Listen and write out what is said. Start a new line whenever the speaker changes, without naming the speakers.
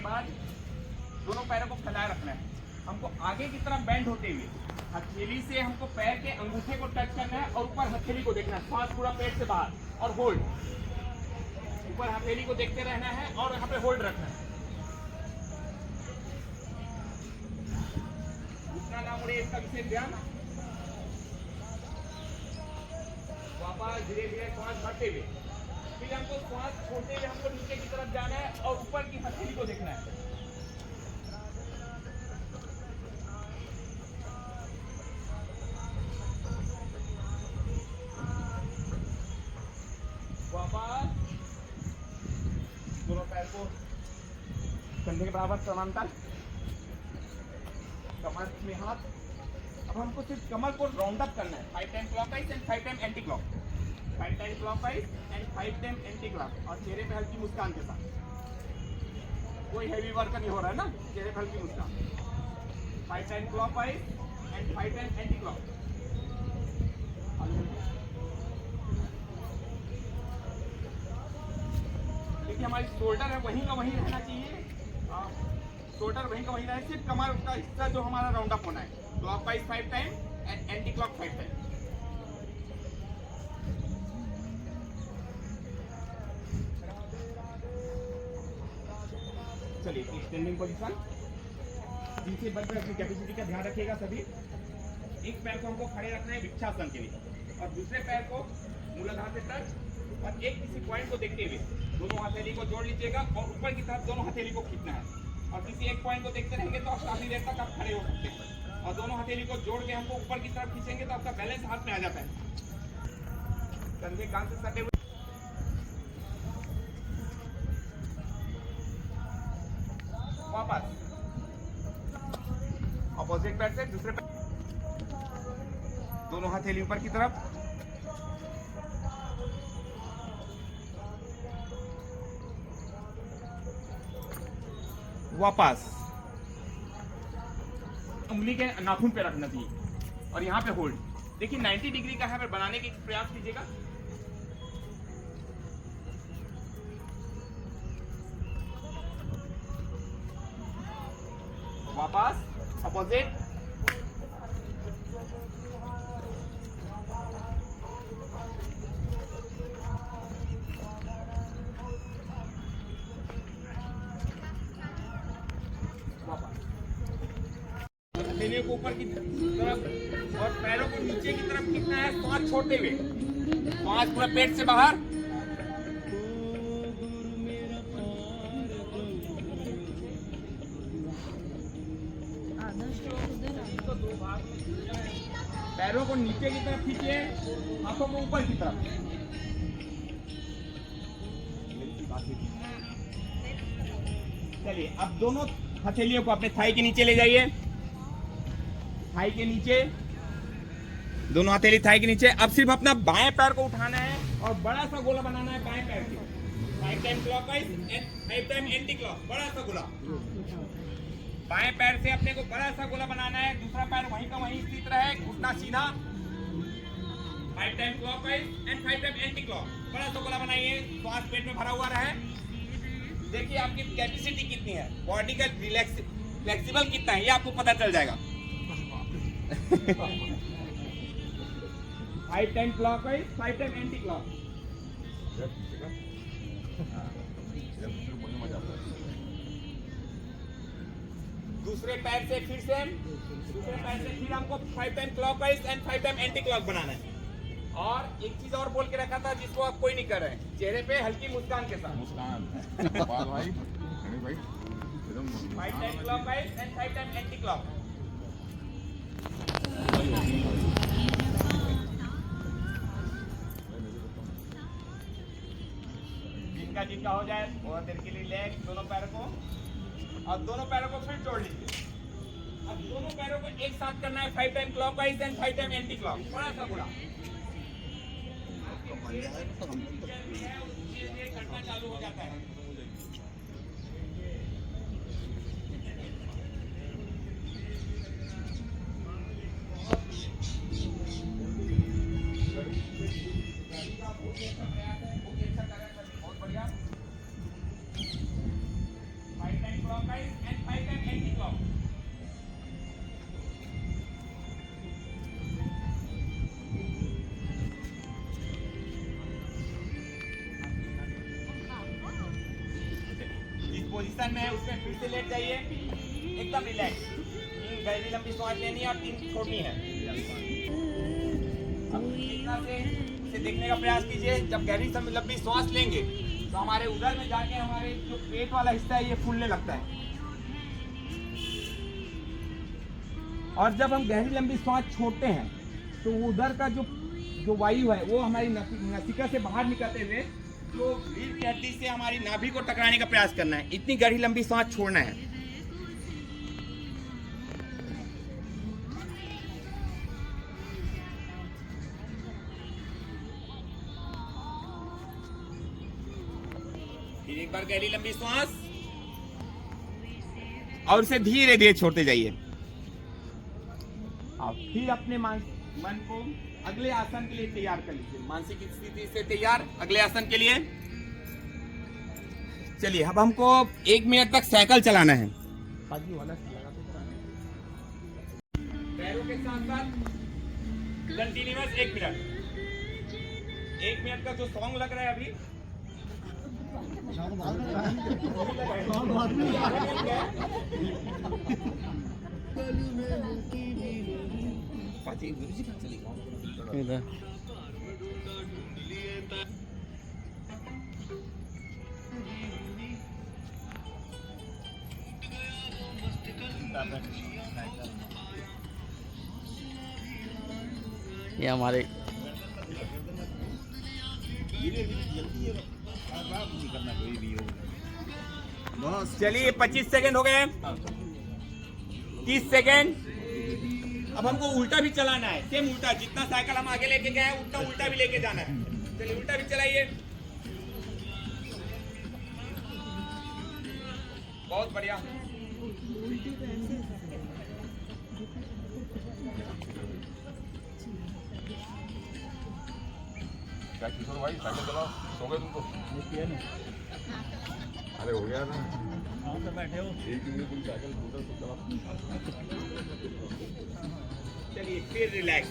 बाद दोनों पैरों को फैलाए रखना है। हमको आगे की तरफ बेंड होते हुए हथेली से हमको पैर के अंगूठे को टच करना है और ऊपर हथेली को देखना है। सांस पूरा पेट से बाहर और होल्ड, ऊपर हथेली को देखते रहना है और यहाँ पे होल्ड रखना है। घुटना ना मुड़े, इसका विशेष ध्यान। वापस धीरे धीरे सांस भरते हुए, फिर हमको सांस छोड़ते हुए हमको नीचे की तरफ जाना है और ऊपर की हथेली को देखना है। वापस दोनों पैर को कंधे के बराबर समांतर, कमर में हाथ। अब हमको सिर्फ कमर को राउंड अप करना है। 5 time clockwise and 5 time anti clock, 5 time clockwise and 5 time anti clock. और चेहरे पे हल्की मुस्कान के साथ, कोई हैवी वर्क नहीं हो रहा है ना, चेहरे पे हल्की मुस्कान। 5 time clockwise and 5 time anti clock. देखिए हमारी शोल्डर है वहीं का वहीं रहना चाहिए, शोल्डर वहीं का वहीं रहे, सिर्फ कमर का हिस्सा जो हमारा राउंड अप होना है। Clockwise 5 time and anti clock 5 time. चलिए स्टैंडिंग पोजीशन। पीछे बढ़ कर अपनी कैपेसिटी का ध्यान रखिएगा सभी। एक पैर को हमको खड़े रखना है वृक्षासन के लिए और दूसरे पैर को मूलाधार से टच और एक किसी पॉइंट को देखते हुए दोनों हथेली को जोड़ लीजिएगा और ऊपर की तरफ दोनों हथेली को खींचना है। और किसी एक पॉइंट को देखते रहेंगे तो आप काफी देर तक आप खड़े हो सकते हैं। और दोनों हथेली को जोड़ के हमको ऊपर की तरफ खींचेंगे तो आपका बैलेंस हाथ में आ जाता है। कंधे कान से सटे हुए, वापस अपोजिट पैर से दूसरे पैर, दोनों हथेली ऊपर की तरफ। वापस उंगली के नाखून पे रखना चाहिए और यहाँ पे होल्ड। देखिए 90 डिग्री का है, बनाने के प्रयास कीजिएगा। वापस अपोजिट, हथेलियों को ऊपर की तरफ और पैरों को नीचे की तरफ खींचना है, सांस छोड़ते हुए। सांस पूरा पेट से बाहर। पैरों को नीचे की तरफ खींचिए, हाथों को ऊपर की तरफ। चलिए अब दोनों हथेलियों को अपने थाई के नीचे ले जाइए। थाई के नीचे, दोनों हथेली थाई के नीचे। अब सिर्फ अपना बाएं पैर को उठाना है और बड़ा सा गोला बनाना है बाएं पैर से। 5 time clockwise and 5 time anti clock, बड़ा सा गोला। बाएं पैर से अपने को बड़ा सा गोला बनाना है, दूसरा पैर वहीं का वहीं स्थित रहे, घुटना सीधा। 5 time clockwise and 5 time anti clock, बड़ा सा गोला बनाइए, श्वास पेट में भरा हुआ रहे। देखिए आपकी कैपेसिटी कितनी है, बॉडी का फ्लेक्सिबल कितना है, ये आपको पता चल जाएगा। 5 time clockwise, 5 time anti clock. दूसरे पैर से फिर से, दूसरे पैर से फिर हमको 5 time clockwise and 5 time anti clock बनाना है। और एक चीज और बोल के रखा था जिसको आप कोई नहीं कर रहे हैं, चेहरे पे हल्की मुस्कान के साथ। मुस्कान भाई 5 time clockwise and 5 time anti clock. जिनका हो जाए बहुत देर के लिए लेग, दोनों पैरों को और दोनों पैरों को फिर जोड़ लीजिए। अब दोनों पैरों को एक साथ करना है 5 time clockwise and 5 time anti clock, बड़ा सा गोला। घटना चालू हो जाता है। बहुत बढ़िया। 5 टाइम क्लॉक पोजीशन में है उसमें फिर से लेट जाइए, एकदम रिलैक्स। 3 गहरी लंबी सांस लेनी है और 3 छोड़नी है। अब इतना से इसे देखने का प्रयास कीजिए। जब गहरी लंबी सांस लेंगे तो हमारे उधर में जाके हमारे जो पेट वाला हिस्सा है ये फूलने लगता है, और जब हम गहरी लंबी सांस छोड़ते हैं तो उधर का जो वायु है वो हमारी नासिका से बाहर निकलते हुए तो रीढ़ की हड्डी से हमारी नाभि को टकराने का प्रयास करना है। इतनी गहरी लंबी सांस छोड़ना है। फिर एक बार गहरी लंबी सांस और उसे धीरे धीरे छोड़ते जाइए। अब फिर अपने मन को अगले आसन के लिए तैयार कर लीजिए। मानसिक स्थिति से तैयार अगले आसन के लिए। चलिए अब हमको 1 मिनट तक साइकिल चलाना है। पैरों के साथ साथ कंटिन्यूअस 1 मिनट। 1 मिनट का जो सॉन्ग लग रहा है अभी
ये हमारे
चलिए 25 सेकंड हो गए, 30 सेकंड। अब हमको उल्टा भी चलाना है, सेम उल्टा। जितना साइकिल हम आगे लेके गए हैं उतना उल्टा भी लेके जाना है। चलिए उल्टा भी चलाइए। बहुत बढ़िया।
क्या किशोर भाई साइकिल चलाओ, सो गए तुम तो? अरे हो गया ना,
तो बैठे हो।
एक दिन तुम साइकिल स्कूटर सब चलाओ।
चलिए फिर रिलैक्स।